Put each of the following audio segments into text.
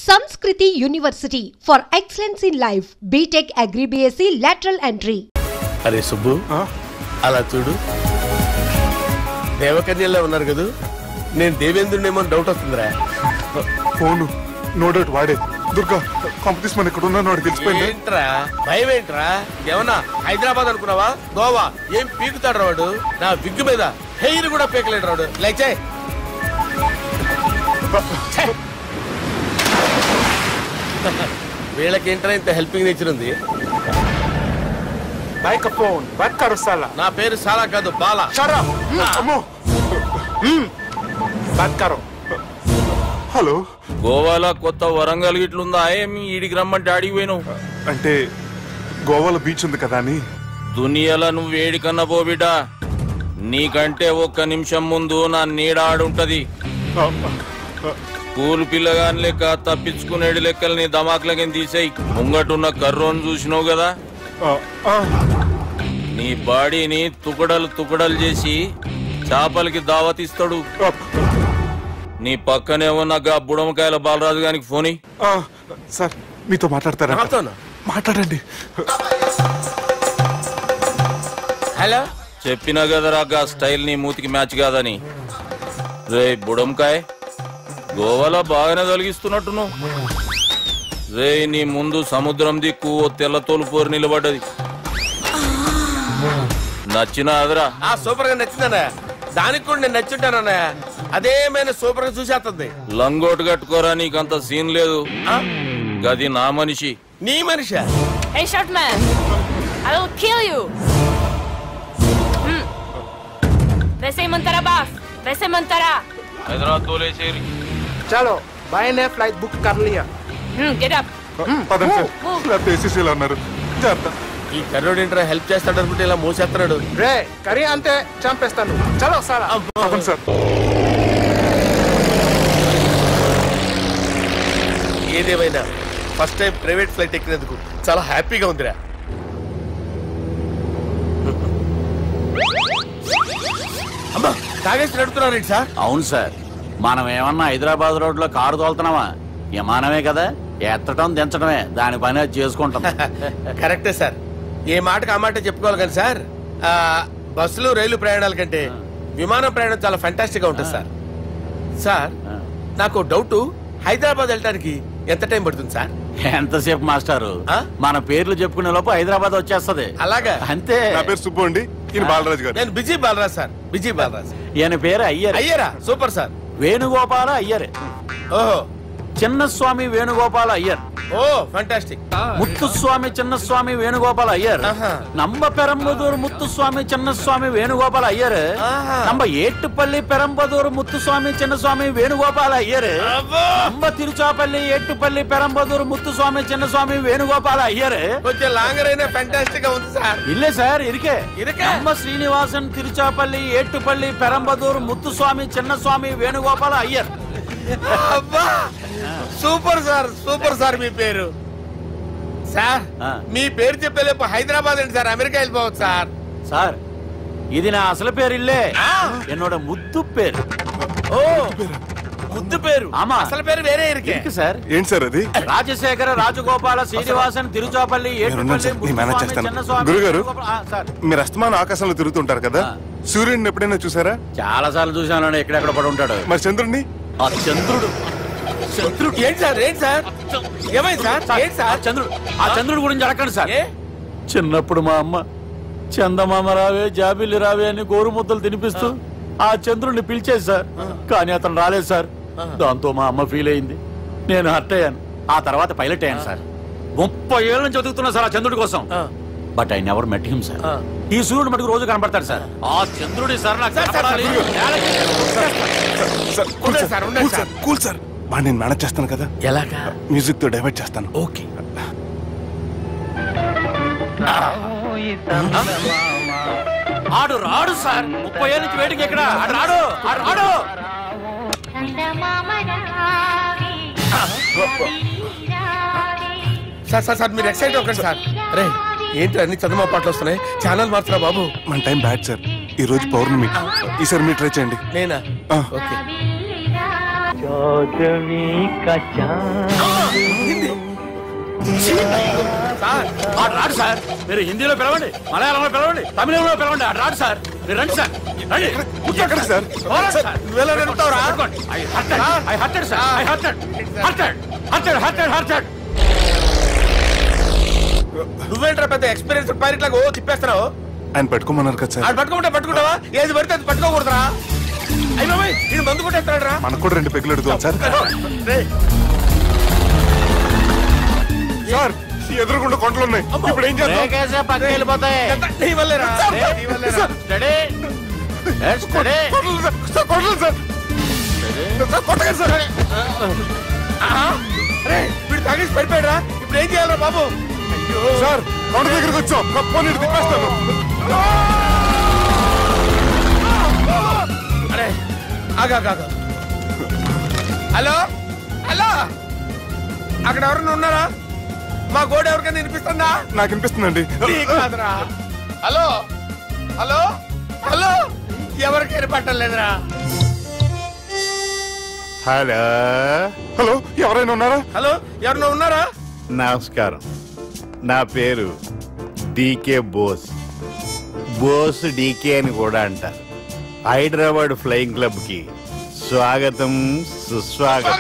Sanskriti University for excellence in life. BTech Agri BSc lateral entry. అరే సుబ్బు అలా చూడు, దేవకన్యలో ఉన్నారు కదా. నేను దేవేంద్రునేమో డౌట్ వస్తుందిరా. ఫోను నో డౌట్ వాడే. దుర్గా కాంపిటీషన్ మన ఇక్కడ ఉన్నాను వాడు తెలిసిపోయింది. ఏంట్రా భయం ఏంట్రా? ఏమన్నా హైదరాబాద్ అనుకున్నావా? గోవా ఏం పీకుతాడు రాడు. నా విగ్గు మీద హెయిర్ కూడా పీకలేడు రాడు. లేచే వీళ్ళకేంట్రా ఇంత హెల్పింగ్ నేచర్ ఉంది. నా పేరు సాలా కాదు, బాలా. హలో, గోవాలో కొత్త వరంగల్ గిట్లుందా? ఏమి ఈడికి రమ్మంటే అడిగి పోయినావు? అంటే గోవాలో బీచ్ ఉంది కదా అని. దునియాలో నువ్వు ఏడికన్నా పో బిడ్డ, నీకంటే ఒక్క నిమిషం ముందు నా నీడ ఆడుంటది. స్కూల్ పిల్లగాని లెక్క తప్పించుకునేడు లెక్కలు నీ దమాకులకి తీసేయి. ముంగటున్న కర్రోని చూసినావు కదా, నీ బాడీని తుకడలు తుకడలు చేసి చేపలకి దావతిస్తాడు. నీ పక్కనే ఉన్న గా బుడమకాయల బాలరాజు గారికి ఫోన్. సార్ మీతో మాట్లాడతారా? మాట్లాడండి. హలో, చెప్పినా కదరా గా స్టైల్ నీ మూతికి మ్యాచ్ కాదని. రే బుడంకాయ్, గోవాలో బాగానే తొలగిస్తున్నట్టును. రే నీ ముందు సముద్రం దిక్కు ఓ తెల్ల తోలు పోరు నిలబడ్డది. నచ్చినా అదరా? సూపర్ గా నచ్చిందన్నా. దానికి కూడా నేను నచ్చుంటానన్నా. అదేమైనా సూపర్ గా చూసేస్తుంది. లంగోటు కట్టుకోరా, నీకంత సీన్ లేదు. గది నా మనిషి. నీ మనిషి? Hey short man, I will kill you. वैसे मंतरा बास, वैसे मंतरा. హైదరాబాద్ తోలేసేరి. चलो भाई ने फ्लाइट बुक कर लिया. Get up. పదండి సార్, లేకపోతే ఏసీసీలో ఉన్నారు. జాగ్రత్త. ఈ కర్రోడు ఏంట్రా హెల్ప్ చేస్తాడు అనుకుంటే ఇలా మోసేస్తున్నాడు. రే కరీ అంతే చంపేస్తాను. చలో సారా. పదండి సార్. ఏదేమైనా ఫస్ట్ టైం ప్రైవేట్ ఫ్లైట్ ఎక్కినందుకు చాలా హ్యాపీగా ఉందిరా. అమ్మా తాగేసి నడుపుతున్నారేంటి సార్? అవును సార్, మనం ఏమన్నా హైదరాబాద్ రోడ్ లో కారు తోలుతున్నామా? విమానమే కదా, ఎత్తడం దించడమే దాని పని అది చేసుకుంటాం. కరెక్టే సార్, ఏ మాటకు ఆ మాట చెప్పుకోవాలి కానీ సార్, బస్సులు రైలు ప్రయాణాల కంటే విమానం ప్రయాణం చాలా ఫెంటాస్టిక్ గా ఉంటుంది సార్. సార్ నాకు డౌట్, హైదరాబాద్ వెళ్ళడానికి ఎంత టైం పడుతుంది సార్? ఎంతసేపు మాస్టారు, మన పేర్లు చెప్పుకునే లోపు హైదరాబాద్ వచ్చేస్తది. అలాగా? అంతే. నా పేరు సుబ్బు అండి, ఈయన బాలరాజు గారు. నేను busy Balaraj sir. Busy Balaraj. ఈయన పేరు అయ్యర్. అయ్యరా? Super sir. వేణుగోపాల అయ్యర్. ఓహో, చిన్నస్వామి వేణుగోపాల అయ్యర్. Oh fantastic. ముత్తుస్వామి చిన్నస్వామి వేణుగోపాల అయ్యర్. நம்ம பெரம்பதூர் முத்துசுவாமி சின்னசுவாமி வேணுகோபால ஐயர். நம்ம ஏட்டுப்பள்ளி பெரம்பதூர் முத்துசுவாமி சின்னசுவாமி வேணுகோபால ஐயர். நம்ம திருச்சாப்பள்ளி ஏட்டுப்பள்ளி பெரம்பதூர் முத்துசுவாமி சின்னசுவாமி வேணுகோபால ஐயர். కొంచెం లాంగర్ అయినా ఫెంటాస్టిక్ గా ఉంది సార్. இல்ல சார், இருக்கே. நம்ம ஸ்ரீனிவாசன் திருச்சாப்பள்ளி ஏட்டுப்பள்ளி பெரம்பதூர் முத்துசுவாమి చిన్నస్వామి వేణుగోపాల అయ్యర్. అబ్బా సూపర్ సార్, సూపర్ సార్. మీ పేరు సార్, మీ పేరు చెప్పేలేపు హైదరాబాద్ ఏంటి సార్, అమెరికా వెళ్ళిపోవచ్చు సార్. సార్ ఇది నా అసలు పేరు ఇల్లే, என்னோட ముద్దు పేరు. ఓ ముద్దు పేరు? ఆమా, అసలు పేరు వేరే ఇరుకే సార్. ఏంటి సార్ అది? రాజశేఖర రాజగోపాల శ్రీనివాసన్ తిరుచాపల్లి గురుగారు, మీరు అస్తమానం ఆకాశంలో తిరుగుతుంటారు కదా, సూర్యుడిని ఎప్పుడైనా చూసారా? చాలా సార్లు చూసాను, ఎక్కడెక్కడ పడి ఉంటాడు. మరి చంద్రుడిని? ఆ చంద్రుడు. చంద్రుడు ఏంటి సార్? ఏంటి సార్ ఏమైంది సార్? ఏంటి సార్ చంద్రుడు? ఆ చంద్రుడు గురించి అడగండి సార్. చిన్నప్పుడు మా అమ్మ చందమామ రావే జాబిల్లి రావే అని గోరు ముద్దలు తినిపిస్తూ ఆ చంద్రుడిని పిలిచేది సార్, కానీ అతను రాలేదు సార్. దాంతో మా అమ్మ ఫీల్ అయింది, నేను హర్ట్ అయ్యాను. ఆ తర్వాత పైలట్ అయ్యాను సార్. 30 ఏళ్ళ నుంచి చదువుతున్నా సార్ ఆ చంద్రుడి కోసం. But I never met him sir. ఈ సూర్యుడు మటుకు రోజు కనపడతాడు సార్. ఆ చంద్రుడి సార్ నాకు కూల్ సార్, వాడిని నేను మేనేజ్ చేస్తాను కదా. ఎలాగా? మ్యూజిక్ తో డైవర్ట్ చేస్తాను. ఓకే. ఆడు రాడు సార్, 30 ఏళ్ళ నుంచి వెయిటింగ్. ఎక్కడ రాడు? రాడు. సార్ సార్ సార్ మీరు ఎక్సైట్ అవ్వకండి సార్. అరే ఏంటి అన్ని చదువు పాటలు వస్తున్నాయి, ఛానల్ మార్చరా బాబు. మన టైం బ్యాడ్ సార్, ఈ రోజు పౌర్ణమి. ఈసారి మీరు ట్రై చేయండి. నేనా? ఓకే. चौदवी का चांद రాడు సార్. మీరు హిందీలో పిలవండి, మలయాళంలో పిలవండి, తమిళంలో పిలవండి. రాడు సార్. మీరు రండి సార్. రండి. ఎక్కడికి సార్? నువ్వేంట్రా పెద్ద ఎక్స్పీరియన్స్ పైరెట్ లాగా తిప్పేస్తున్నావు? ఆయన పట్టుకోమన్నారు కదా సార్. అది పట్టుకుంటావా? ఏది పడితే అది పట్టుకోకూడదురా. అయ్యి బాబాయ్ ఇది మందు కొట్టేస్తాడు రా. మనకు కూడా 2 పెగ్గులు ఎడుతాం సార్. సార్ ఎదురుగుండా కొండలు ఉన్నాయి, ఇప్పుడు ఏం చేద్దాం? పక్కకి వెళ్ళిపోతాయి. నీ వల్లేరా. వీడు తాగేసి పడిపోయాడురా. ఇప్పుడు ఏం చేయాలరా బాబు? సార్ కొండ దగ్గరికి వచ్చాం, పోనీ తిప్పేస్తాను. అరే ఆగా. హలో హలో, అక్కడ ఎవరన్నా ఉన్నారా? మా గోడ ఎవరికైనా వినిపిస్తుందా? నాకు వినిపిస్తుందండి. కాదురా. హలో హలో హలో, ఎవరికి వినపట్టలేదురా. హలో హలో, ఎవరైనా ఉన్నారా? హలో ఎవరన్నా ఉన్నారా? నమస్కారం, నా పేరు డీకే బోస్. బోస్ డీకే అని కూడా అంటారు. హైదరాబాద్ ఫ్లయింగ్ క్లబ్ కి స్వాగతం సుస్వాగతం.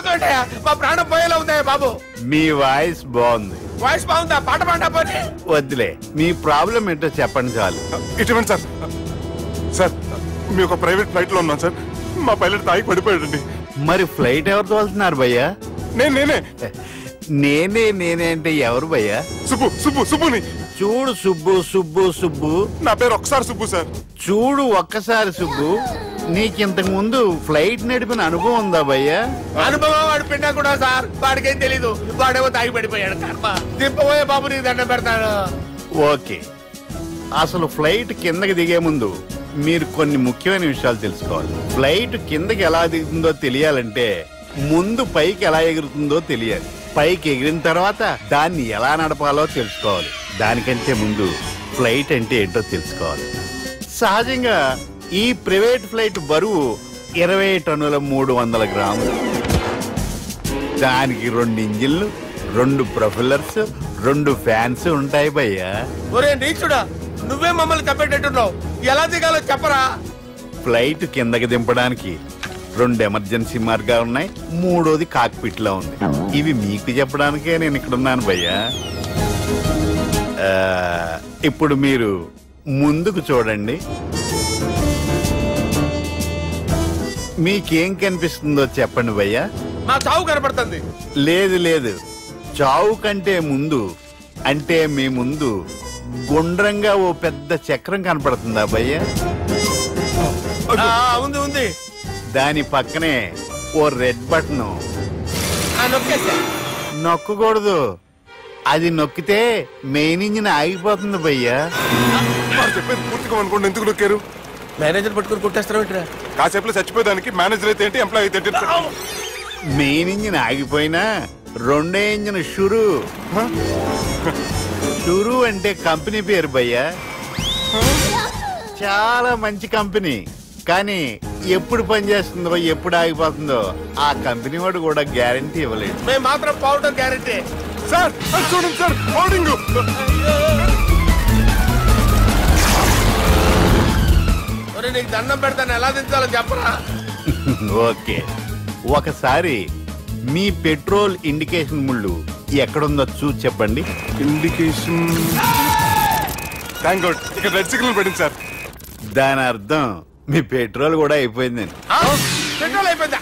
మా ప్రాణం పోయేలా ఉందా బాబు? మీ వాయిస్ బాగుంది. వాయిస్ బాగుందా? పాట పాడా పోనీ. వద్దులే, మీ ప్రాబ్లం ఏంటో చెప్పండి చాలు. ఇటువంటి సార్, సార్ మీ ఒక ప్రైవేట్ ఫ్లైట్ లో ఉన్నాం సార్. మా పైలట్ తాగి పడిపోయాడండి. మరి ఫ్లైట్ ఎవరితో వెళ్తున్నారు భయ్యా? నేనే అంటే ఎవరు భయ్యా? సుబ్బుని. చూడు సుబ్బు. నా పేరు ఒకసారి సుబ్బు సార్. చూడు ఒక్కసారి సుబ్బు, నీకింతకు ముందు ఫ్లైట్ నడిపిన అనుభవం ఉందా భయ్యా? అనుభవం వాడు పిన్నా కూడా సార్, వాడికేం తెలీదు. వాడేమో తాగి పడిపోయాడు. కర్మ. దింపబోయే బాబు నీకు దండం పెడతాను. ఓకే, అసలు ఫ్లైట్ కిందకి దిగే ముందు మీరు కొన్ని ముఖ్యమైన విషయాలు తెలుసుకోవాలి. ఫ్లైట్ కిందకి ఎలా దిగుతుందో తెలియాలంటే ముందు పైకి ఎలా ఎగురుతుందో తెలియాలి. పైకి ఎగిరిన తర్వాత దాన్ని ఎలా నడపాలో తెలుసుకోవాలి. దానికంటే ముందు ఫ్లైట్ అంటే ఏంటో తెలుసుకోవాలి. సహజంగా ఈ ప్రైవేట్ ఫ్లైట్ బరువు 20 టన్నుల 300 గ్రాములు. దానికి 2 ఇంజిన్లు, 2 ప్రొపెల్లర్స్, 2 ఫ్యాన్స్ ఉంటాయి భయ్యా. ఒరే నీచుడా, నువ్వే మమ్మల్ని తప్పేటట్టున్నావు. ఎలా దిగాలో చెప్పరా? ఫ్లైట్ కిందకి దింపడానికి 2 ఎమర్జెన్సీ మార్గాలు ఉన్నాయి, 3వది కాక్పిట్ లో ఉంది. ఇవి మీకు చెప్పడానికే నేను ఇక్కడ ఉన్నాను భయ్యా. ఇప్పుడు మీరు ముందుకు చూడండి. మీకేం కనిపిస్తుందో చెప్పండి భయ్యా. మా చావు కనపడుతుంది. లేదు, చావు కంటే ముందు అంటే మీ ముందు గుండ్రంగా ఓ పెద్ద చక్రం కనపడుతుందా భయ్యా? ఉంది. దాని పక్కనే ఓ రెడ్ బటన్. నొక్కకూడదు, అది నొక్కితే మెయిన్ ఇంజిన్ ఆగిపోతుంది భయ్యా. చెప్పేది పూర్తిగా అనుకోండి. ఎందుకు నొక్కారు? మేనేజర్ పట్టుకుని కొట్టేస్తారా? కాసేపులో చచ్చిపోయేదానికి మేనేజర్ అయితే ఏంటి, ఎంప్లాయ్ అయితే ఏంటి? మెయిన్ ఇంజిన్ ఆగిపోయినా 2వ ఇంజిన్ షురు అంటే కంపెనీ పేరు భయ్యా. చాలా మంచి కంపెనీ, కానీ ఎప్పుడు పనిచేస్తుందో ఎప్పుడు ఆగిపోతుందో ఆ కంపెనీ వాడు కూడా గ్యారంటీ ఇవ్వలేదు. మేము మాత్రం పౌడర్ గ్యారంటీ. సార్ చూడండి సార్, పౌడింగ్. నీకు దండం పెడతాను, ఎలా దించాలో చెప్పరా? ఓకే, ఒకసారి మీ పెట్రోల్ ఇండికేషన్ ముళ్ళు ఎక్కడుందో చూసి చెప్పండి. ఇండికేషన్. థ్యాంక్ గాడ్, ఇక్కడ రెడ్ సిగ్నల్ పడింది సార్. దాని అర్థం మీ పెట్రోల్ కూడా అయిపోయిందని. పెట్రోల్ అయిపోయిందా?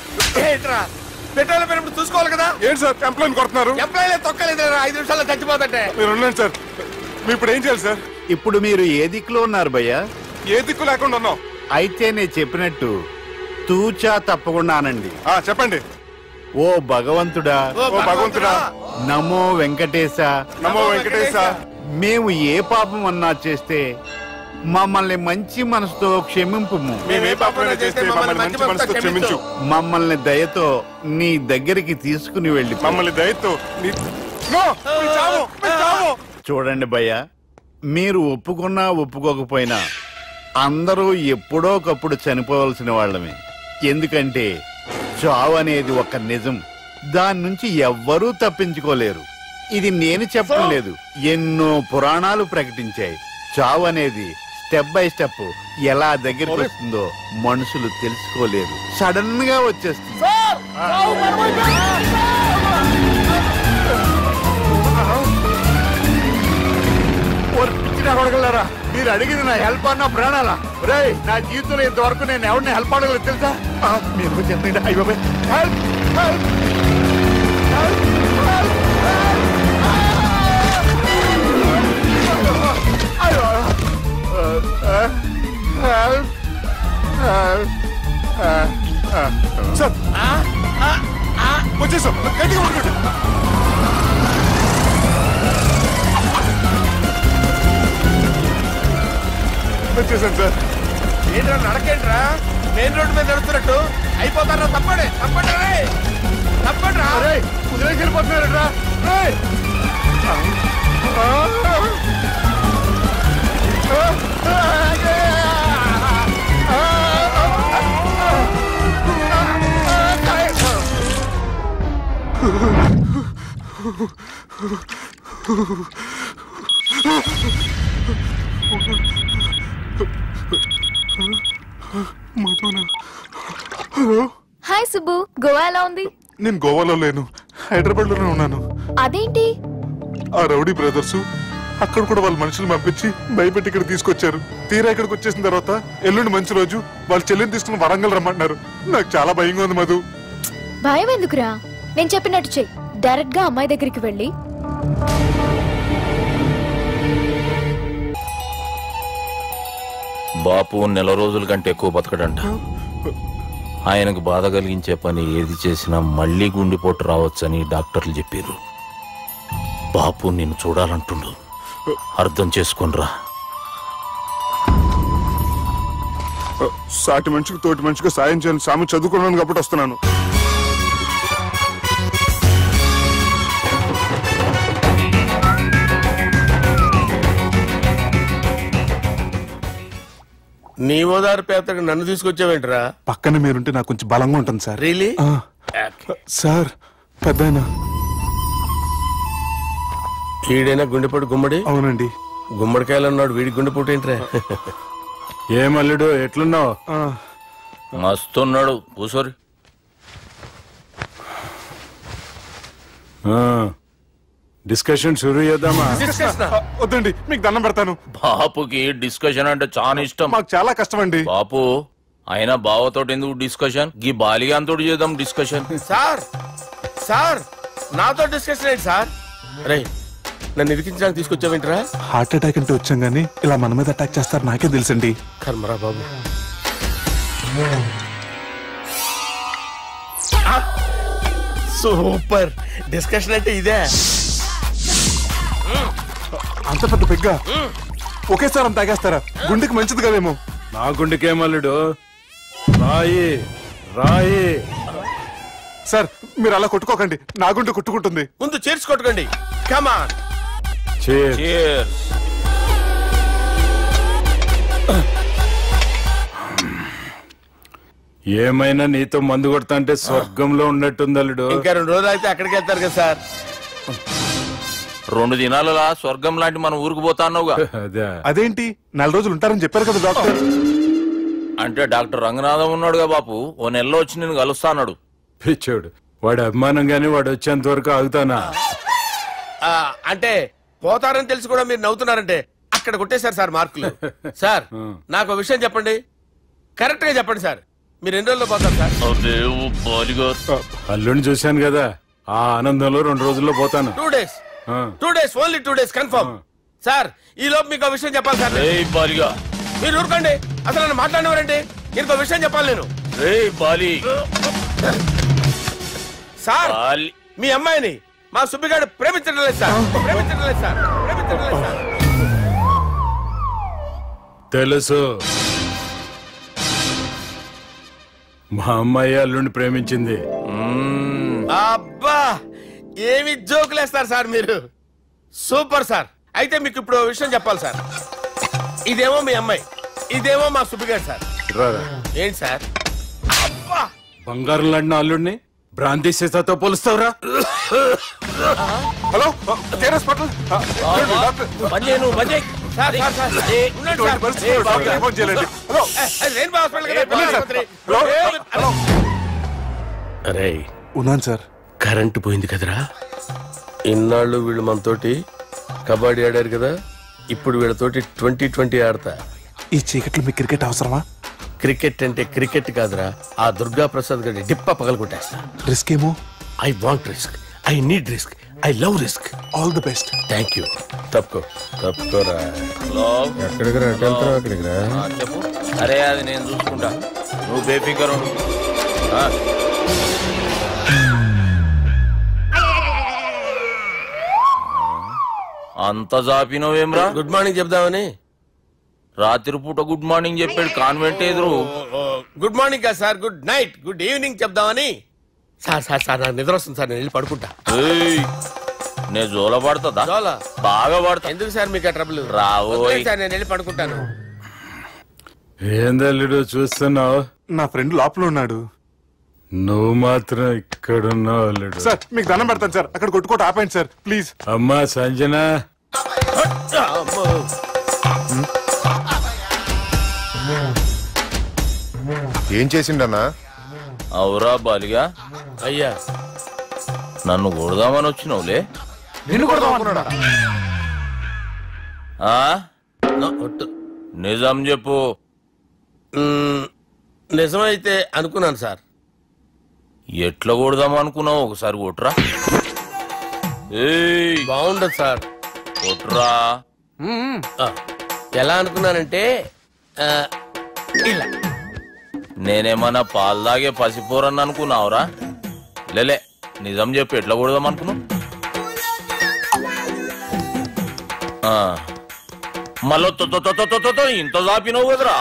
పెట్రోల్ అయిపోయినప్పుడు చూసుకోవాలి కదా. ఏంటి సార్ ఎంప్లాయ్ కొడుతున్నారు? ఎంప్లాయ్ తొక్కలేదు, 5 నిమిషాల్లో చచ్చిపోతుంటే. మీరు ఉండండి సార్. మీరు ఇప్పుడు ఏం చేయాలి సార్? ఇప్పుడు మీరు ఏ దిక్కులో ఉన్నారు భయ్యా? ఏ దిక్కు లేకుండా ఉన్నాం. అయితే నేను చెప్పినట్టు తూచా తప్పకుండా అనండి. చెప్పండి. ఓ భగవంతుడా, నమో వెంకటేశ, నమో వెంకటేశ. మేము ఏ పాపం అన్నా చేస్తే మమ్మల్ని మంచి మనసుతో క్షమింపుము. మమ్మల్ని దయతో నీ దగ్గరికి తీసుకుని వెళ్ళి. మమ్మల్ని దయతో. చూడండి భయ్యా, మీరు ఒప్పుకున్నా ఒప్పుకోకపోయినా అందరూ ఎప్పుడో ఒకప్పుడు చనిపోవలసిన వాళ్ళమే. ఎందుకంటే చావు అనేది ఒక నిజం, దాని నుంచి ఎవ్వరూ తప్పించుకోలేరు. ఇది నేను చెప్పడం లేదు, ఎన్నో పురాణాలు ప్రకటించాయి. చావు అనేది స్టెప్ బై స్టెప్ ఎలా దగ్గరికి వస్తుందో మనుషులు తెలుసుకోలేరు, సడన్ గా వచ్చేస్తుంది. అడగలరా మీరు అడిగింది నా హెల్ప్ అన్న ప్రాణాలా? రే నా జీవితంలో ఇంతవరకు నేను ఎవరిని హెల్ప్ అడగలేదు తెలుసా? మీరు చెప్పండి. అయ్యో హెల్ప్ హెల్ప్ సార్ వచ్చేసాం, గట్టిగా పడుకోండి. వచ్చేసాను సార్. ఏంట్రా నడకేంట్రా, మెయిన్ రోడ్డు మీద నడుస్తున్నట్టు అయిపోతారా? తప్పండి తప్పండి తప్పండి రా. కుదిరేసి వెళ్ళిపోతున్నారా? హాయ్ సుబ్బు, గోవా ఎలా ఉంది? నేను గోవాలో లేను, హైదరాబాద్ లోనే ఉన్నాను. అదేంటి? ఆ రౌడీ బ్రదర్స్ అక్కడ కూడా వాళ్ళ మనుషులు పంపించి భయపెట్టి ఇక్కడ తీసుకొచ్చారు. తీరా ఇక్కడికి వచ్చేసిన తర్వాత ఎల్లుండి మంచి రోజు వాళ్ళ చెల్లిని తీసుకుని వరంగల్ రమ్మంటున్నారు. నాకు చాలా భయంగా ఉంది మధు. భయం ఎందుకురా, నేను చెప్పినట్టు చెయ్యి. డైరెక్ట్ గా అమ్మాయి దగ్గరికి వెళ్ళి బాపు నెల రోజుల కంటే ఎక్కువ బతకడంట. ఆయనకు బాధ కలిగించే పని ఏది చేసినా మళ్లీ గుండెపోటు రావచ్చని డాక్టర్లు చెప్పారు. బాపు నిన్ను చూడాలంటుండు, అర్థం చేసుకునిరా. సాటి మనిషికి తోటి మనిషికి సాయం చేయాలని సామె చదువుకున్నాను కాబట్టి వస్తున్నాను. నీ ఓదారు పేదకు నన్ను తీసుకొచ్చావేంట్రా? పక్కన మీరుంటే నాకు కొంచెం బలంగా ఉంటుంది సార్. రియలీ? సార్ పెద్దయినా వీడైనా గుండెపోటు గుమ్మడి? అవునండి. గుమ్మడికాయలు అన్నాడు, వీడి గుండెపోటు ఏంట్రా? ఏమల్లుడు ఎట్లున్నావు? మస్తున్నాడు కూసోరి. డిస్కషన్ షురూ చేద్దామా? వద్దండి, మీకు దండం పెడతాను. బాపుకి డిస్కషన్ అంటే చాలా ఇష్టం. మాకు చాలా కష్టం అండి. బాపు అయినా బావతోటి ఎందుకు డిస్కషన్? గీ బాలిగాంతోటి చేద్దాం డిస్కషన్. సార్ సార్ నాతో డిస్కషన్ ఏంటి సార్? రే నన్ను ఇరికించడానికి తీసుకొచ్చావేంట్రా? హార్ట్ అటాక్ అంటే వచ్చాం గానీ ఇలా మన మీద అటాక్ చేస్తారు నాకే తెలుసండి. కర్మరా బాబు. సూపర్ డిస్కషన్ అంటే ఇదే. అంత పెద్ద పెగ్గా ఒకేసారి అంత తాగేస్తారా? గుండెకి మంచిది కదేమో. నా గుండెకేమల్లుడు, రాయి రాయి. సార్ మీరు అలా కొట్టుకోకండి, నా గుండె కొట్టుకుంటుంది. ముందు చేర్చి కొట్టుకోండి. కమాన్. Cheers. ఏమైనా నీతో మందు కొడతా అంటే స్వర్గంలో ఉన్నట్టుంది అల్లుడు. ఇంకా 2 రోజులు అయితే అక్కడికి వెళ్తారు కదా సార్. 2 దినాలలా స్వర్గం లాంటి మన ఊరికి పోతాన్నావుగా. అదేంటి 4 రోజులు ఉంటారని చెప్పారు కదా డాక్టర్. అంటే డాక్టర్ రంగనాథం ఉన్నాడుగా బాపు, ఓ నెలలో వచ్చి నేను కలుస్తాన్నాడు. పిచ్చోడు, వాడు అభిమానంగానే వాడు వచ్చేంత వరకు ఆగుతానా? అంటే పోతారని తెలిసి కూడా మీరు నవ్వుతున్నారంటే అక్కడ కొట్టేశారు సార్ మార్కులు. సార్ నాకు విషయం చెప్పండి, కరెక్ట్ గా చెప్పండి సార్. మీరు ఎన్ని రోజుల్లో పోతారు సార్? అల్లుడిని చూశాను కదా, ఆ ఆనందంలో 2 రోజుల్లో పోతాను. 2 days. 2 days, only 2 days confirm. Sir ఈ లోపు మీకు విషయం చెప్పాలి సార్. మీరు ఊరుకోండి, అసలు నన్ను మాట్లాడినవారండి. ఇంకో విషయం చెప్పాలి నేను. సార్ మీ అమ్మాయిని మా సుబ్బిగాడు ప్రేమించడం లేదు సార్. ప్రేమించడం లేదు సార్. ప్రేమించడం లేదు సార్. తెలుసు, మా అమ్మాయి అల్లుడిని ప్రేమించింది. అబ్బా ఏమి జోకులేస్తారు సార్ మీరు. Super sir. అయితే మీకు ఇప్పుడు విషయం చెప్పాలి సార్. ఇదేమో మీ అమ్మాయి, ఇదేమో మా సుబ్బిగాడు సార్. ఏంటి సార్? బంగారం లాంటి అల్లుడిని బ్రాందీ సీసాతో పోలుస్తావురా? హలో కేర్ హాస్పిటల్ డాక్టర్ ఇటువంటి పరిస్థితుల్లో డాక్టర్ ఫోన్ చేయాలండి. హలో అరే ఉన్నాను సార్. కరెంటు పోయింది కదరా. ఇన్నాళ్ళు వీళ్ళు మనతోటి కబడ్డీ ఆడారు కదా, ఇప్పుడు వీళ్ళతోటి 2020 ఆడతా. ఈ చీకట్లో మీకు క్రికెట్ అవసరమా? క్రికెట్ అంటే క్రికెట్ కాదురా, ఆ దుర్గా ప్రసాద్ గారి డిప్ప పగలగొట్టేస్తా. రిస్క్ ఏమో. I want risk, I need risk, I love risk. All the best. Thank you. తప్పుకోరా. ఎక్కడికి రా? అక్కడికి రా. చెప్పు. అరే అది నేను చూసుకుంటా, నువ్వు బేఫికర్ ఉండు. అంత జాపినవేమ్రా? గుడ్ మార్నింగ్ చెప్దామని. రాత్రి పూట గుడ్ మార్నింగ్ చెప్పాడు కాన్వెంట్ ఎదురు. గుడ్ మార్నింగ్ కదా sir, good night, good evening చెప్దామని. సార్ సార్ సార్ నాకు నిద్ర వస్తుంది సార్, నేను వెళ్ళి పడుకుంటా. నేను జోల పడుతుందా? జోలా బాగా పడతా. ఎందుకు సార్ మీకు ఆ ట్రబుల్? రావోయ్ సార్, నేను వెళ్ళి పడుకుంటాను. ఏందల్లుడు చూస్తున్నావు? నా ఫ్రెండ్ లోపల ఉన్నాడు. నువ్వు మాత్రం ఇక్కడున్నావు అల్లుడు. సార్ మీకు దండం పెడతాను సార్, అక్కడ కొట్టుకోట ఆపండి సార్ ప్లీజ్. అమ్మా సంజన, ఏం చేసిండన్నా? అవురా బాలిగా, అయ్యా నన్ను కొడదామని వచ్చినావులే. నిన్ను కొడదామన్నాడా? నిజం చెప్పు. నిజమైతే అనుకున్నాను సార్. ఎట్లా కొడదాం అనుకున్నావు? ఒకసారి కొట్రా. బాగుండదు సార్. కొట్రా. ఎలా అనుకున్నానంటే ఇలా. నేనేమన్నా పాలు తాగే పసిపోరని అనుకున్నావురా? లేలే, నిజం చెప్పు, ఎట్లా కొడదాం అనుకున్నావు? మళ్ళీ ఇంత చాపినావు కదరా?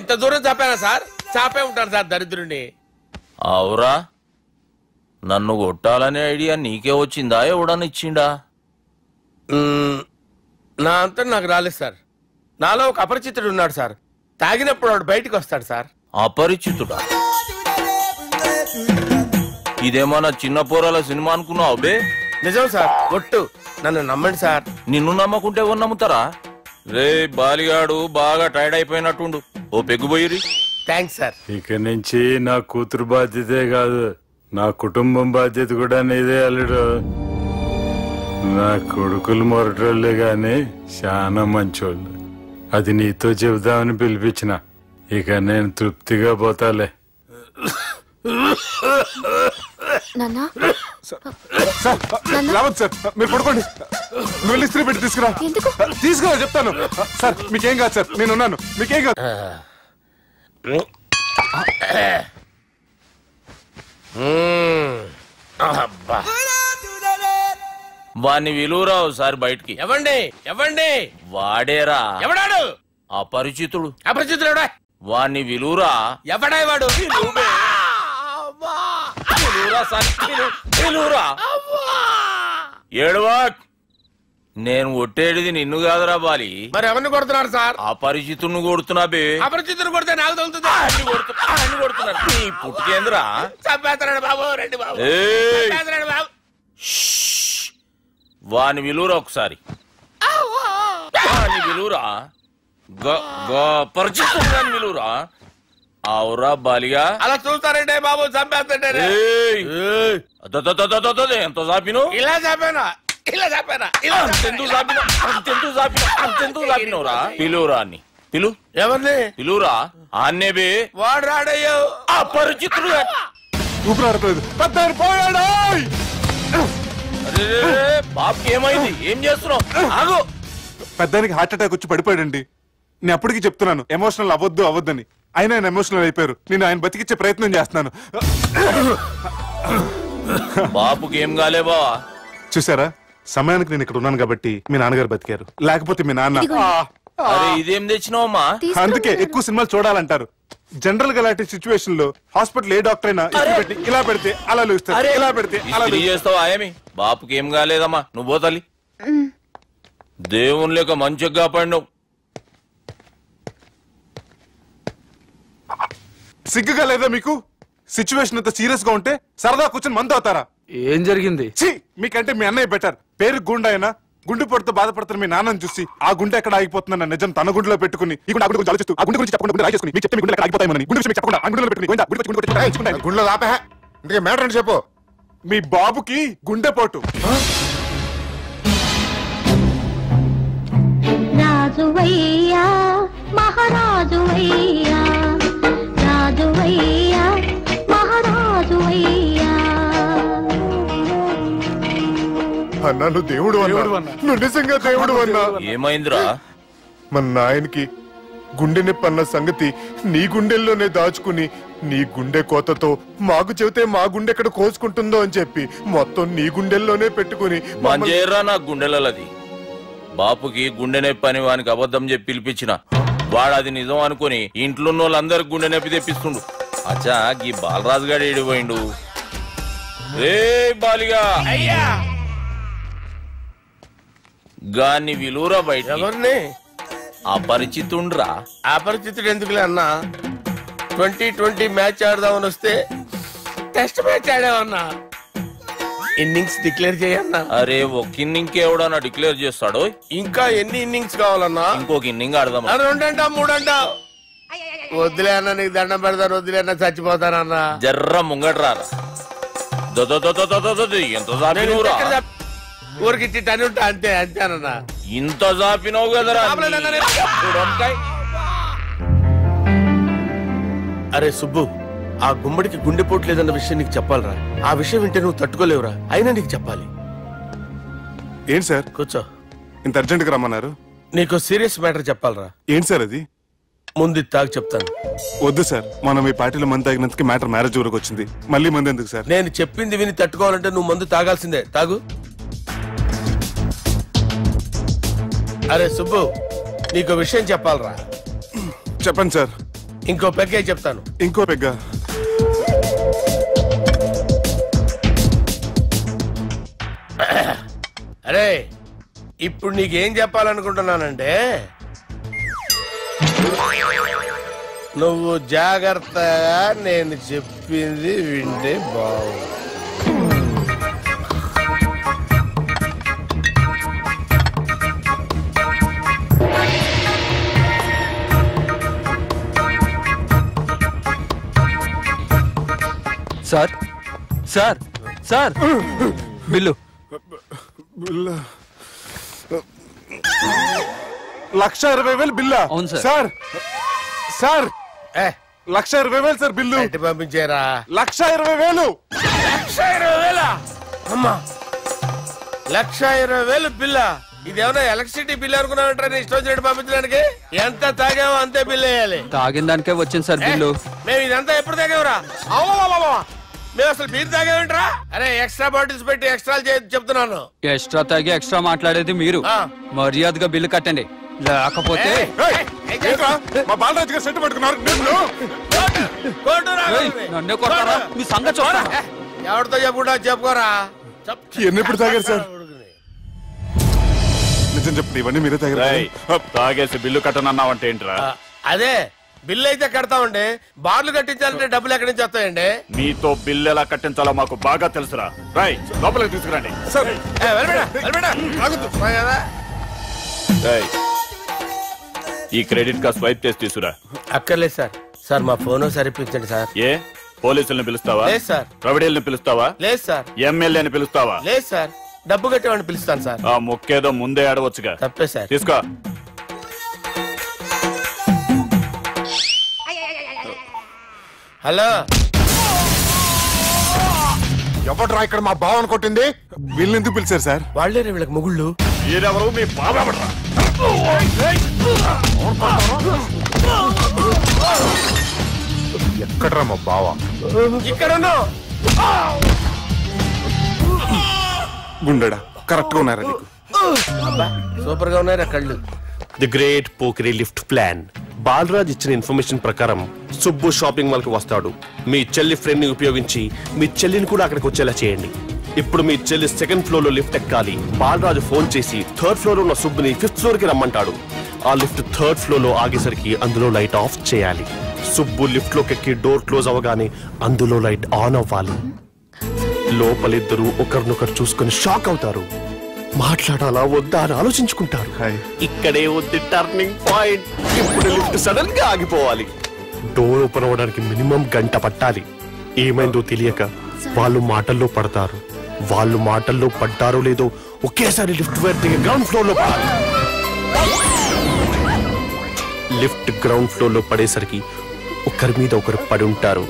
ఇంత దూరం చాపానా సార్? చాపే ఉంటాను సార్ దరిద్రుడిని. అవురా, నన్ను కొట్టాలనే ఐడియా నీకే వచ్చిందా? ఎవడన్నా ఇచ్చిండా? నా అంతా నాకు రాలేదు సార్. నాలో ఒక అపరిచితుడు ఉన్నాడు సార్. తాగినప్పుడు వాడు బయటకు వస్తాడు సార్. అపరిచితుడా? ఇదేమన్నా చిన్న పోరాల సినిమా అనుకున్నావు బే? నిజం సార్, ఒట్టు, నన్ను నమ్మండి సార్. నిన్ను నమ్మకుంటే ఎవరు నమ్ముతారా? రే బాలిగాడు బాగా టైర్డ్ అయిపోయినట్టుండు, ఓ పెగ్గుబోయిరి. Thanks sir. ఇక నుంచి నా కూతురు బాధ్యతే కాదు, నా కుటుంబం బాధ్యత కూడా నీదే అల్లుడు. నా కొడుకులు మొరటోళ్లే గాని చాలా మంచోళ్ళు. అది నీతో చెబుదామని పిలిపించిన. ఇక నేను తృప్తిగా పోతాలే. రావద్దు సార్, మీరు పడుకోండి. నువ్వు వెళ్ళి ఇస్త్రీ పెట్టి తీసుకురా. తీసుకురా చెప్తాను సార్. మీకేం కాదు సార్, నేను ఉన్నాను. మీకేం కాదు. వాణ్ణి విలువరావు సార్ బయటికి. ఎవండి ఎవండి? వాడేరా. ఎవడాడు? అపరిచితుడు. అపరిచితుడు ఎవడా? వాణ్ణి విలువరా. ఎవడా వాడు? ఏడవా. నేను కొట్టేది నిన్ను కాదురా బాలి. మరి ఎవరిని కొడుతున్నారు సార్? అపరిచితుడిని కొడుతున్నా బే. అపరిచితుడు కొడితే నాకు తగులుతుంది. అన్ని కొడుతున్నారు. నీ పుట్టుకేంద్రా? చంపేస్తున్నాడు బాబు, రండి బాబు. చంపేస్తున్నాడు బాబు. వాని విలువరా ఒకసారి. వాని విలువరా. పరిచితుడు విలువరా. అవురా బాలిగా. అలా చూస్తారంటే బాబు, చంపేస్తాడే. ఎంత చాపిను? ఇలా చాపానా? ఇలా చాపానా? అంతెందుకు చాపినా? అంతెందుకు చాపినా? అంతెందుకు చాపినవురా? పిలువురా అన్ని. పిలు. ఎవరిని? పిలువురా. ఆన్నే బే. వాడు రాడయ్యో. అపరిచితుడు. ఊపిరాడలేదు. పెద్ద పోయాడు. బాబుకి ఏమైంది? ఏం చేస్తున్నావు? ఆగు. పెద్దానికి హార్ట్ అటాక్ వచ్చి పడిపోయాడండి. నేను అప్పటికి చెప్తున్నాను ఎమోషనల్ అవ్వద్దని. ఆయన ఎమోషనల్ అయిపోయారు. నేను ఆయన బతికిచ్చే ప్రయత్నం చేస్తున్నాను. బాబుకి ఏం కాలే బావా? చూసారా, సమయానికి నేను ఇక్కడ ఉన్నాను కాబట్టి మీ నాన్నగారు బతికారు. లేకపోతే మీ నాన్న. అరే ఇదేం తెచ్చినావమ్మా? అందుకే ఎక్కువ సినిమాలు చూడాలంటారు. జనరల్ గా అలాంటి సిచ్యువేషన్ లో హాస్పిటల్ ఏ డాక్టర్ అయినా పెట్టి ఇలా పెడితే అలా లూస్తారు, ఇలా పెడితే అలా చేస్తావా? ఏమి బాపుకి ఏం కాలేదమ్మా, నువ్వు పోతల్లి. దేవుని లేక మంచిగా పడినావు. సిగ్గుగా లేదా మీకు? సిచ్యువేషన్ అంత సీరియస్ గా ఉంటే సరదా కూర్చొని మందు అవుతారా? ఏం జరిగింది? మీకంటే మీ అన్నయ్య బెటర్. పేరు గుండె అయినా గుండెపోటుతో బాధపడుతున్న మీ నాన్నని చూసి ఆ గుండె ఎక్కడ ఆగిపోతుందన్న నిజం తన గుండెలో పెట్టుకుని ఈ గుండె గురించి ఆలోచిస్తూ ఆ గుండె గురించి చెప్పకుండా రాజేసుకుని మీకు చెప్తే మీ గుండె ఎక్కడ ఆగిపోతాయని గుండె విషయం చెప్పకుండా ఆ గుండెలో పెట్టుకుని గుండెలో ఆపే ఇందుకే మ్యాటర్ అని చెప్పు. మీ బాబుకి గుండెపోటు. రాజువయ్యా మహారాజువయ్యా, రాజువయ్యా మహారాజువయ్యా. అన్నా నువ్వు దేవుడు అన్నా, నువ్వు నిజంగా దేవుడు అన్నా. ఏమైందిరా? మన నాయనకి గుండె నొప్పి అన్న సంగతి నీ గుండెల్లోనే దాచుకుని నీ గుండె కోతతో మాకు చెబితే మా గుండె ఎక్కడ కోసుకుంటుందో అని చెప్పి మొత్తం నీ గుండెల్లోనే పెట్టుకుని మంజేరా నా గుండెలది. బాపుకి గుండె నొప్పి అని వానికి అబద్ధం చెప్పి పిలిపించిన వాడు అది నిజం అనుకుని ఇంట్లో వాళ్ళందరికి గుండె నొప్పి తెప్పిస్తుండు. అచ్చా గీ బాలరాజు గారు ఏడిపోయిండు. రే బాలిగా గాన్ని విలువరా బయట. ఎవరిని? అపరిచితుండ్రా. అపరిచితుడు ఎందుకులే అన్నా? 2020 మ్యాచ్ ఆడదామని వస్తే టెస్ట్ మ్యాచ్ ఆడామన్నా. ఇన్నింగ్స్ డిక్లేర్ చేయన్నా. అరే ఒక ఇన్నింగ్ ఎవడన్నా డిక్లేర్ చేస్తాడు? ఇంకా ఎన్ని ఇన్నింగ్స్ కావాలన్నా? ఇంకొక ఇన్నింగ్ ఆడదాం. 2 అంటావు 3 అంటావు. వద్దులే అన్న, నీకు దండం పెడతాను. వద్దులే అన్న, చచ్చిపోతానన్నా. జర్ర ముంగట్రారా. ఎంత జాపినవురా? ఊరికి టని ఉంటా అంతే అంతేనన్నా. ఇంత జాపినవు కదరా. అరే సుబ్బు, ఆ గుమ్మడికి గుండెపోటు లేదన్న విషయం నీకు చెప్పాలరా. ఆ విషయం వింటే నువ్వు తట్టుకోలేవురా. అయినా నీకు చెప్పాలి. ఏంటి సార్? కూర్చో. ఇంత అర్జెంట్ గా రమ్మన్నారు? నీకు సీరియస్ మ్యాటర్ చెప్పాలరా. ఏంటి సార్ అది? ముందు తాగు చెప్తాను. వద్దు సార్, మనం ఈ పార్టీలో మంది తాగినందుకు మ్యాటర్ మ్యారేజ్ వరకు వచ్చింది. మళ్ళీ మంది ఎందుకు సార్? నేను చెప్పింది విని తట్టుకోవాలంటే నువ్వు మందు తాగాల్సిందే. తాగు. అరే సుబ్బు, నీకు విషయం చెప్పాలరా. చెప్పండి సార్. ఇంకో పెగ్గే చెప్తాను. ఇంకో పెగ్గా? అరే ఇప్పుడు నీకేం చెప్పాలనుకుంటున్నానంటే, నువ్వు జాగ్రత్తగా నేను చెప్పింది వింటే బాగుంది. Sir sir sir bill. 1,20,000 బిల్లా? అవును sir. Sir sir 1,20,000 sir bill. పంపించారా? 1,20,000. 1,20,000? అమ్మా, 1,20,000 బిల్లా? ఇదేమన్నా ఎలక్ట్రిసిటీ బిల్ అనుకున్నామంటారా? నీ ఇష్టం వచ్చినట్టు పంపించడానికి. ఎంత తాగామో అంతే బిల్ వేయాలి. తాగిన దానికే వచ్చింది సార్ బిల్లు. మేము ఇదంతా ఎప్పుడు తాగామరా? మేము అసలు బీర్ తాగామంటరా? అరే ఎక్స్ట్రా బాటిల్స్ పెట్టి ఎక్స్ట్రా చెప్తున్నాను. ఎక్స్ట్రా తాగి ఎక్స్ట్రా మాట్లాడేది మీరు. మర్యాదగా బిల్లు కట్టండి, లేకపోతే మా బాలరాజు గారు సెట్ పట్టుకున్నారు. నన్నే కొడతారా? మీ సంగతి చూడరా. ఎవరితో చెప్పుకుంటా చెప్పుకోరా. ఎన్నెప్పుడు తాగారు సార్? నిజం చెప్పండి, ఇవన్నీ మీరే తాగారు? తాగేసి బిల్లు కట్టనన్నావంటే ఏంట్రా? అదే బిల్లు అయితే కడతామండి. బార్లు కట్టించాలంటే డబ్బులు ఎక్కడి నుంచి వస్తాయండి? మీతో బిల్లు ఎలా కట్టించాలో మాకు బాగా తెలుసురా. రై లోపలికి తీసుకురండి. ఈ క్రెడిట్ కార్డ్ స్వైప్ చేసి తీసుకురా. అక్కర్లేదు సార్. సార్ మా ఫోన్ సరిపించండి సార్. ఏ పోలీసుల్ని పిలుస్తావా? లేదు సార్. ప్రొవిడీల్ని పిలుస్తావా? లేదు సార్. ఎమ్మెల్యేని పిలుస్తావా? లేదు సార్. డబ్బు కట్టేవాడిని పిలుస్తాను సార్. ఆ ముక్కేదో ముందే ఆడవచ్చుగా. తప్పే సార్. తీసుకో. హలో, ఎవడ్రా ఇక్కడ మా బావని కొట్టింది? వీళ్ళని ఎందుకు పిలిచారు సార్? వాళ్ళేరే వీళ్ళకి మొగుళ్ళు. మీరెవరు? మీ బాబా. ఎక్కడ్రా మా బావ? ఇక్కడ గుండెడా కరెక్ట్ గా ఉన్నారా నీకు? సూపర్ గా ఉన్నారా కళ్ళు. The great Pokiri lift plan. Balraj ఇచ్చిన ఇన్ఫర్మేషన్ ప్రకారం సుబ్బు షాపింగ్ మాల్ కి వస్తాడు. మీ చెల్లి ఫ్రెండ్ ని ఉపయోగించి మీ చెల్లిని కూడా అక్కడికి వచ్చేలా చేయండి. ఇప్పుడు మీ చెల్లి 2nd ఫ్లోర్ లో లిఫ్ట్ ఎక్కాలి. బాలరాజు ఫోన్ చేసి 3rd ఫ్లోర్ లో ఉన్న సుబ్బుని 5th ఫ్లోర్ కి రమ్మంటాడు. ఆ లిఫ్ట్ 3rd ఫ్లోర్ లో ఆగేసరికి అందులో లైట్ ఆఫ్ చేయాలి. సుబ్బు లిఫ్ట్ లోకి ఎక్కి డోర్ క్లోజ్ అవగానే అందులో లైట్ ఆన్ అవ్వాలి. లోపలిద్దరూ ఒకరినొకరు చూసుకుని షాక్ అవుతారు. మాట్లాడాలా వద్దా అని ఆలోచించుకుంటారు. ఇక్కడే ఉంది టర్నింగ్ పాయింట్. ఇప్పుడు లిఫ్ట్ సడన్ గా ఆగిపోవాలి. డోర్ ఓపెన్ అవ్వడానికి మినిమం గంట పట్టాలి. ఏమైందో తెలియక వాళ్ళు మాటల్లో పడతారు. వాళ్ళు మాటల్లో పడ్డారో లేదో ఒకేసారి లిఫ్ట్ వైర్ దిగి గ్రౌండ్ ఫ్లోర్ లో పడాలి. లిఫ్ట్ గ్రౌండ్ ఫ్లోర్ లో పడేసరికి ఒకరి మీద ఒకరు పడి ఉంటారు.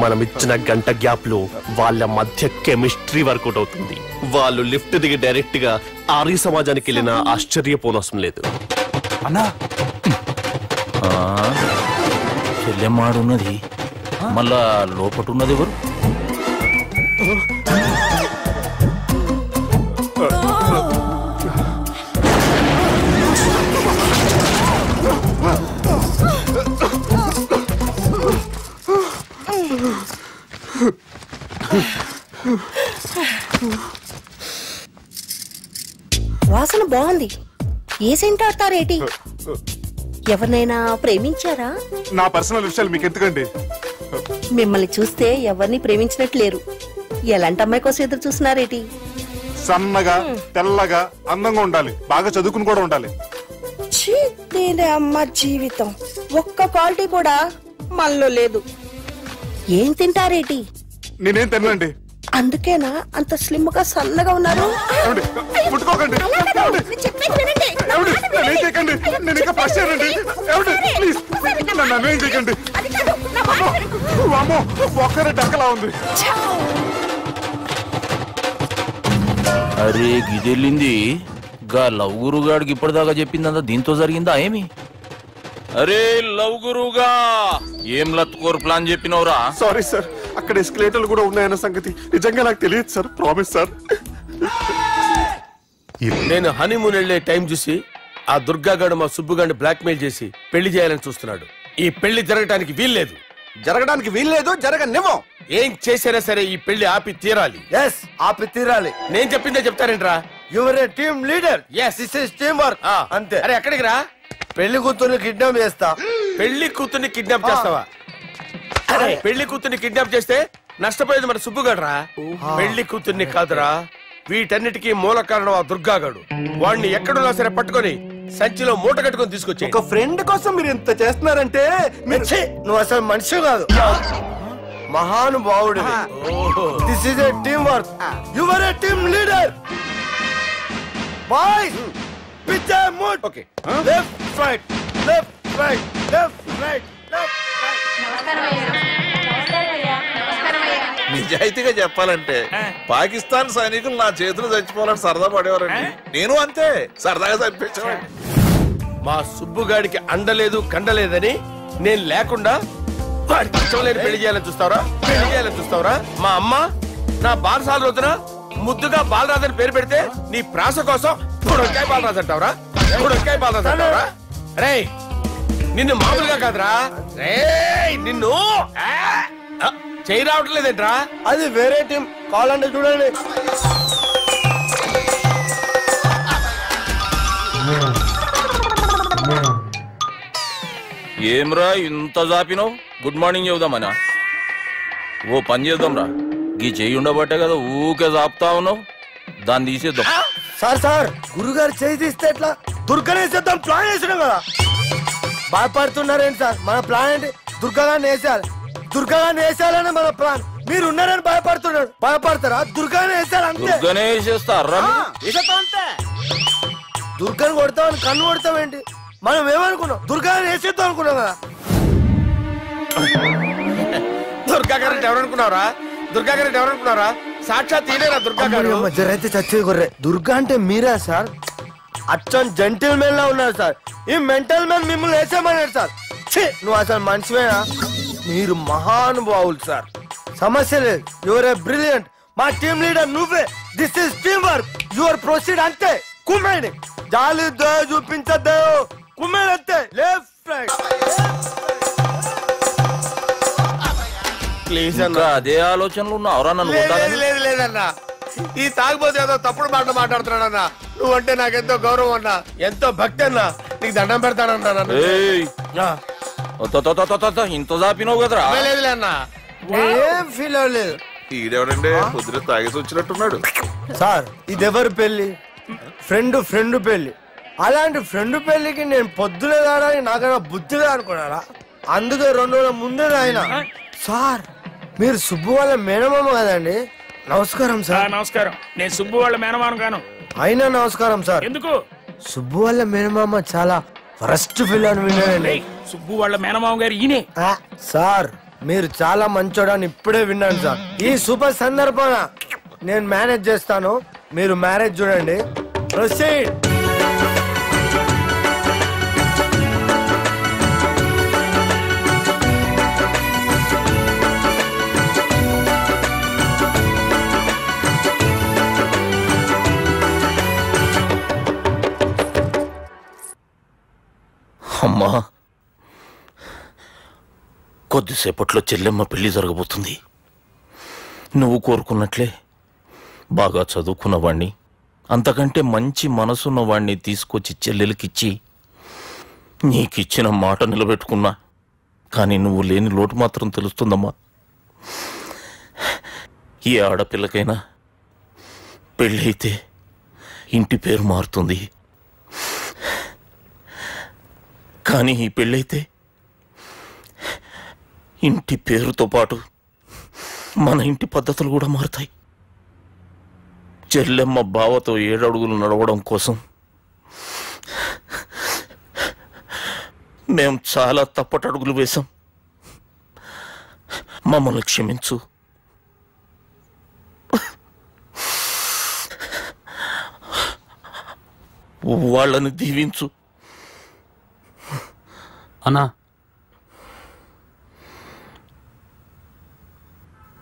మనం ఇచ్చిన గంట గ్యాప్ లో వాళ్ళ మధ్య కెమిస్ట్రీ వర్కౌట్ అవుతుంది. వాళ్ళు లిఫ్ట్ దిగి డైరెక్ట్ గా ఆర్య సమాజానికి వెళ్ళిన ఆశ్చర్యపోనవసరం లేదు. అన్నా చెల్లెమ్మాడున్నది, మళ్ళా లోపటున్నది ఎవరు? వాసన బాగుంది. ఏ సెంట్ ఆడతారేటి? ఎవరినైనా ప్రేమించారా? నా పర్సనల్ విషయాలు మీకు ఎందుకండి? మిమ్మల్ని చూస్తే ఎవరిని ప్రేమించినట్లేరు. ఎలాంటి అమ్మాయి కోసం ఎదురు చూస్తున్నారేటి? సన్నగా తెల్లగా అందంగా ఉండాలి, బాగా చదువుకుని కూడా ఉండాలి. అమ్మ జీవితం ఒక్క క్వాలిటీ కూడా మనలో లేదు. ఏం తింటారేటి? నేనేం తినండి. అందుకేనా అంత స్లిమ్ గా సన్నగా ఉన్నారు? ముట్టుకోకండి, నేను ఇంకా ఫస్ట్ చేయండి. నన్ను ఏం చేయకండి. ఒక్కరే డక్కలా ఉంది. అరే గిదెళ్ళింది గా లవ్ గురుగాడికి ఇప్పటిదాకా చెప్పిందంతా దీంతో జరిగిందా ఏమి? అరే లవ్ గురుగా ఏం లత్కోర్ ప్లాన్ చెప్పినవురా? సారీ సార్, అక్కడ ఎస్కలేటర్లు కూడా ఉన్నాయన్న సంగతి నిజంగా నాకు తెలియదు సార్. Promise sir. నేను హనీమూన్ వెళ్లే టైం చూసి ఆ దుర్గాగాడు మా సుబ్బుగాడిని బ్లాక్ మెయిల్ చేసి పెళ్లి చేయాలని చూస్తున్నాడు. ఈ పెళ్లి జరగడానికి వీల్లేదు. జరగడానికి వీల్లేదు, జరగనివ్వం. ఏం చేసినా సరే ఈ పెళ్లి ఆపి తీరాలి. ఎస్, ఆపి తీరాలి. నేను చెప్పిందే చెప్తారేంట్రా? Your A team leader. Yes, this is team work. అంతే. అరే ఎక్కడికి రా? పెళ్లి కూతుర్ని కిడ్నాప్ చేస్తా. పెళ్లి కూతుర్ని కిడ్నాప్ చేస్తావా? అరే పెళ్లి కూతుర్ని కిడ్నాప్ చేస్తే నష్టపోయేది మన సుబ్బుగాడ్రా. పెళ్లి కూతుర్ని కాదురా, వీటన్నిటికీ మూల కారణం ఆ దుర్గాగాడు. వాడిని ఎక్కడున్నా సరే పట్టుకొని సంచిలో మూట కట్టుకొని తీసుకొచ్చి. ఒక ఫ్రెండ్ కోసం మీరు ఇంత చేస్తున్నారంటే నువ్వు అసలు మనిషి కాదు, మహానుభావుడు. This is a team work. Your A team leader. Boys pitch A mood. Okay, left right left right left right left right. నిజాయితీగా చెప్పాలంటే పాకిస్తాన్ సైనికులు నా చేతులు చచ్చిపోవాలని సరదా పడేవారండి. నేను అంతే సరదాగా చంపించేవాడిని. మా సుబ్బుగాడికి అండలేదు కండలేదని నేను లేకుండా వాడికి ఇష్టం లేని పెళ్లి చేయాలని చూస్తావరా? పెళ్లి చేయాలని చూస్తావరా? మా అమ్మ నా బాలసాల రోజున ముద్దుగా బాలరాజు అని పేరు పెడితే నీ ప్రాస కోసం బుడకాయ బాలరాజు అంటావరా? బుడకాయ బాలరాజు అంటావరా? రే నిన్ను మామూలుగా కాదురా, రే నిన్ను చేయి రావట్లేదేంట్రా? అది వేరే టీం. కావాలంటే చూడండి. ఏమ్రా ఇంత జాపినావు? Good morning చెబుదామనా? ఓ పని చేద్దాం రా, గీ చెయ్యి ఉండబట్టే కదా ఊకే జాపుతా ఉన్నావు, దాన్ని తీసేద్దాం. సార్ సార్ గురుగారు చేయి తీస్తే ఎట్లా? దుర్గనేసేద్దాం ప్లాన్ వేసినాం కదా. భయపడుతున్నారేంటి సార్? మన ప్లాన్ ఏంటి? దుర్గాన్ని వేసేయాలి. దుర్గాన్ని వేసేయాలని మన ప్లాన్. మీరు ఉన్నారని భయపడుతున్నారు. భయపడతారా? దుర్గాన్ని వేసేయాలి అంతే. దుర్గనే వేసేస్తారా? దుర్గాని కొడతామని కన్ను కొడతామేంటి? మనం ఏమనుకున్నాం? దుర్గాన్ని వేసేద్దాం అనుకున్నాం కదా. దుర్గా గారు ఎవరనుకున్నారా? దుర్గా గారు ఎవరనుకున్నారా? సాక్షాత్ తీరేరా దుర్గా గారు. జరైతే చచ్చే గొర్రె. దుర్గా అంటే మీరా సార్? అచ్చం జెంటిల్ మెన్ లా ఉన్నారు సార్. ఈ మెంటల్ మెన్ మిమ్మల్ని వేసేమన్నాడు సార్. నువ్వు అసలు మనిషివేనా? మీరు మహానుభావులు సార్, సమస్య లేదు. Your a brilliant. మా టీమ్ లీడర్ నువ్వే. This is team work. Your proceed అంతే. కుమ్మేడి జాలి చూపించద్దు. కుమ్మేడి అంతే. Left right. ప్లీజ్ అన్న, అదే ఆలోచనలు ఉన్నావురా నన్ను? లేదు లేదన్నా, ఈ తాగుబోతు ఏదో తప్పుడు మాట మాట్లాడుతున్నాడన్నా. నువ్వంటే నాకెంతో గౌరవం అన్నా, ఎంతో భక్తి అన్నా. నీకు దండం పెడతానన్నా. ఇంత దాపినావు కదరా? లేదులే అన్న, ఏం ఫీల్ అవ్వలేదు. ఈడెవడండి పొద్దున తాగేసి వచ్చినట్టున్నాడు. సార్ ఇది ఎవరు పెళ్లి? ఫ్రెండ్ పెళ్లి. అలాంటి ఫ్రెండ్ పెళ్లికి నేను పొద్దునే దాడాలి నాకన్నా బుద్ధిగా అనుకున్నారా? అందుకే 2 రోజుల ముందే ఆయన. సార్ మీరు సుబ్బు వాళ్ళ మేనమామ కదండి? నమస్కారం సార్. నమస్కారం. నేను సుబ్బు వాళ్ళ మేనమామ గాను. అయినా నమస్కారం సార్. ఎందుకు? సుబ్బు వాళ్ళ మేనమామ చాలా ఫస్ట్ ఫిల్ అని విన్నానండి. సుబ్బు వాళ్ళ మేనమామ గారు ఈయనే. సార్ మీరు చాలా మంచోడని ఇప్పుడే విన్నాను సార్. ఈ సూపర్ సందర్భాన నేను మేనేజ్ చేస్తాను, మీరు మ్యారేజ్ చూడండి. ప్రొసీడ్. అమ్మా, కొద్దిసేపట్లో చెల్లెమ్మ పెళ్లి జరగబోతుంది. నువ్వు కోరుకున్నట్లే బాగా చదువుకున్నవాణ్ణి, అంతకంటే మంచి మనసున్నవాణ్ణి తీసుకొచ్చి చెల్లెలకిచ్చి నీకిచ్చిన మాట నిలబెట్టుకున్నా. కానీ నువ్వు లేని లోటు మాత్రం తెలుస్తుందమ్మా. ఏ ఆడపిల్లకైనా పెళ్ళి అయితే ఇంటి పేరు మారుతుంది. కానీ ఈ పెళ్ళైతే ఇంటి పేరుతో పాటు మన ఇంటి పద్ధతులు కూడా మారుతాయి. చెల్లెమ్మ బావతో 7 అడుగులు నడవడం కోసం మేం చాలా తప్పటడుగులు వేశాం. మమ్మల్ని క్షమించు. వాళ్ళని దీవించు. అన్నా,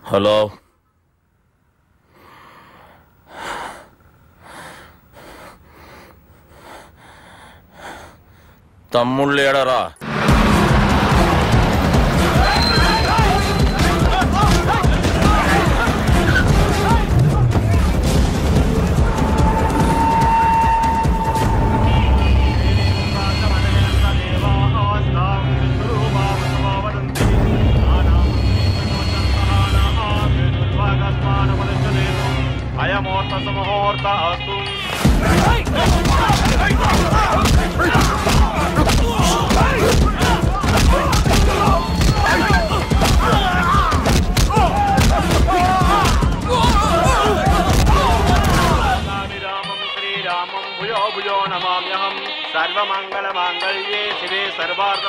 హలో, తమ్ముళ్ళు ఏడరా? सर्वमंगलमांगल्ये शिवे सर्वार्थ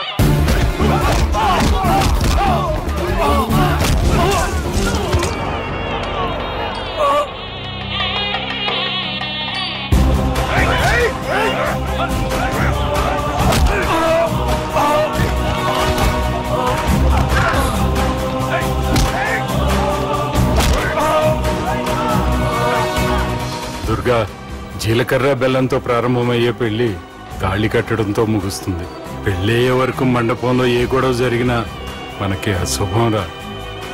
దుర్గా, జీలకర్ర బెల్లంతో ప్రారంభమయ్యే పెళ్లి తాళి కట్టడంతో ముగుస్తుంది. పెళ్ళయ్యే వరకు మండపంలో ఏ గొడవ జరిగినా మనకి అశుభం రా.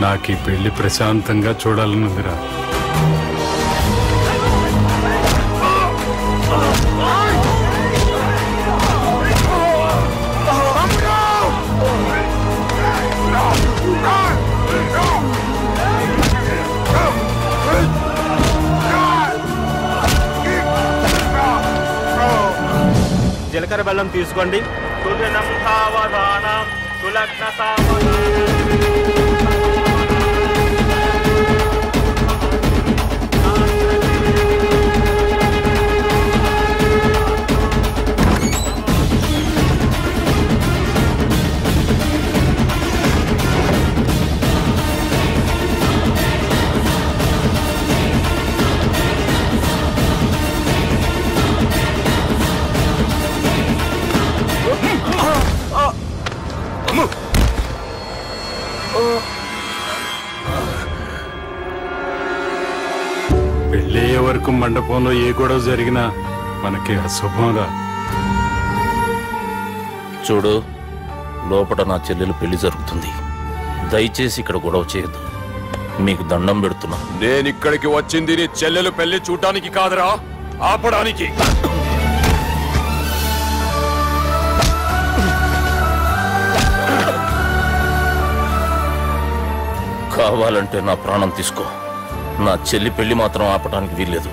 నాకు ఈ పెళ్లి ప్రశాంతంగా చూడాలనుందిరా. జీలకర్ర బెల్లం తీసుకోండి. సుజనం సావధానం సులగ్న సావధానం. పెళ్ళయ్యే వరకు మండపంలో ఏ గొడవ జరిగినా మనకి అశుభం రా. చూడు, లోపల నా చెల్లెలు పెళ్లి జరుగుతుంది. దయచేసి ఇక్కడ గొడవ చేయొద్దు. మీకు దండం పెడుతున్నా. నేను ఇక్కడికి వచ్చింది నీ చెల్లెలు పెళ్లి చూడటానికి కాదురా, ఆపడానికి. కావాలంటే నా ప్రాణం తీసుకో, నా చెల్లి పెళ్లి మాత్రం ఆపటానికి వీల్లేదు.